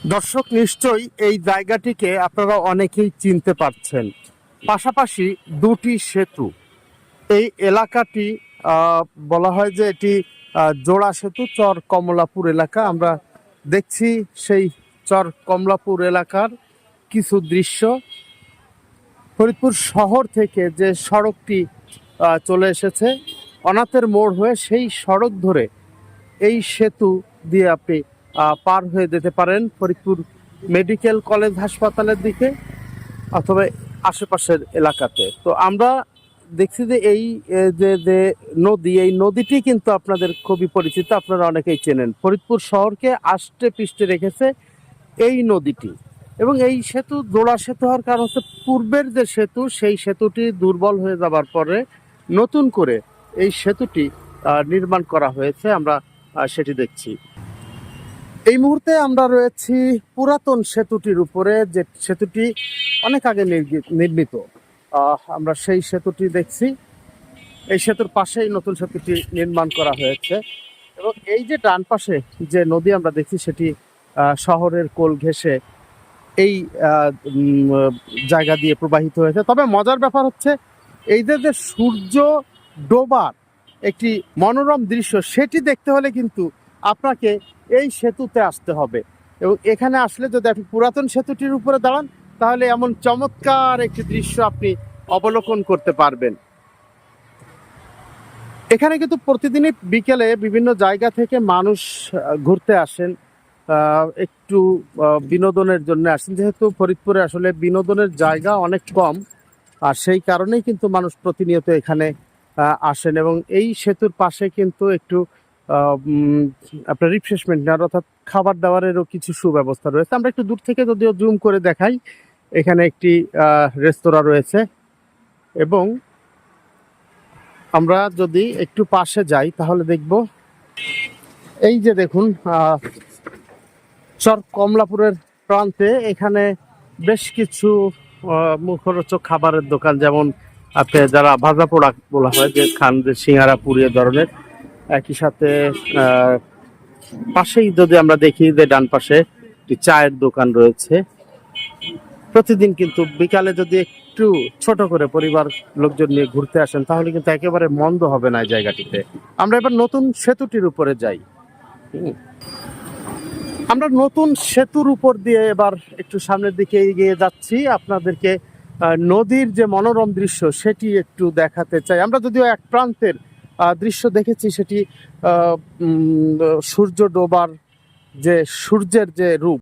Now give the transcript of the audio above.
দর্শক নিশ্চয়ই এই জায়গাটিকে আপনারা অনেকেই চিনতে পারছেন। পাশাপাশি দুটি সেতু, এই এলাকাটি বলা হয় যে এটি জোড়া সেতু চর কমলাপুর এলাকা। আমরা দেখছি সেই চর কমলাপুর এলাকার কিছু দৃশ্য। ফরিদপুর শহর থেকে যে সড়কটি চলে এসেছে অনাথের মোড় হয়ে, সেই সড়ক ধরে এই সেতু দিয়ে আপনি পার হয়ে যেতে পারেন ফরিদপুর মেডিকেল কলেজ হাসপাতালের দিকে অথবা আশেপাশের এলাকাতে। তো আমরা দেখছি যে এই যে নদী, এই নদীটি কিন্তু আপনাদের খুবই পরিচিত, আপনারা অনেকেই চেনেন। ফরিদপুর শহরকে আষ্টে পৃষ্ঠে রেখেছে এই নদীটি। এবং এই সেতু জোড়া সেতু হওয়ার কারণ হচ্ছে পূর্বের যে সেতু, সেই সেতুটি দুর্বল হয়ে যাবার পরে নতুন করে এই সেতুটি নির্মাণ করা হয়েছে। আমরা সেটি দেখছি। এই মুহূর্তে আমরা রয়েছি পুরাতন সেতুটির উপরে, যে সেতুটি অনেক আগে নির্মিত। আমরা সেই সেতুটি দেখছি। এই সেতুর পাশেই নতুন সেতুটি নির্মাণ করা হয়েছে। এবং এই যে ডান পাশে যে নদী আমরা দেখছি, সেটি শহরের কোল ঘেঁষে এই জায়গা দিয়ে প্রবাহিত হয়েছে। তবে মজার ব্যাপার হচ্ছে এই যে সূর্য ডোবার একটি মনোরম দৃশ্য, সেটি দেখতে হলে কিন্তু আপনাকে এই সেতুতে আসতে হবে। এবং এখানে আসলে যদি আপনি পুরাতন সেতুটির উপরে দাঁড়ান, তাহলে এমন চমৎকার একটি দৃশ্য আপনি অবলোকন করতে পারবেন। এখানে কিন্তু প্রতিদিনই বিকেলে বিভিন্ন জায়গা থেকে মানুষ ঘুরতে আসেন, একটু বিনোদনের জন্য আসেন। যেহেতু ফরিদপুরে আসলে বিনোদনের জায়গা অনেক কম, আর সেই কারণেই কিন্তু মানুষ প্রতিনিয়ত এখানে আসেন। এবং এই সেতুর পাশে কিন্তু একটু আপনার রিফ্রেশমেন্ট নেওয়ার অর্থাৎ খাবার দাবারেরও কিছু সুব্যবস্থা রয়েছে। আমরা একটু দূর থেকে যদিও জুম করে দেখাই, এখানে একটি রেস্তোরাঁ রয়েছে। এবং আমরা যদি একটু পাশে যাই তাহলে দেখব, এই যে দেখুন চর কমলাপুরের প্রান্তে এখানে বেশ কিছু মুখরোচক খাবারের দোকান, যেমন আপনি যারা ভাজা পোড়া বলা হয় যে খান, যে সিঙ্গারা পুরি ধরনের। একই সাথে পাশেই যদি আমরা দেখি যে ডান পাশে একটি চায়ের দোকান রয়েছে। প্রতিদিন কিন্তু বিকালে যদি একটু ছোট করে পরিবার লোকজন নিয়ে ঘুরতে আসেন, তাহলে কিন্তু একেবারে মন্দ হবে না এই জায়গাটিতে। আমরা এবার নতুন সেতুটির উপরে যাই। আমরা নতুন সেতুর উপর দিয়ে এবার একটু সামনের দিকে এগিয়ে যাচ্ছি। আপনাদেরকে নদীর যে মনোরম দৃশ্য সেটি একটু দেখাতে চাই। আমরা যদিও এক প্রান্তের দৃশ্য দেখেছি, সেটি সূর্য ডোবার যে সূর্যের যে রূপ,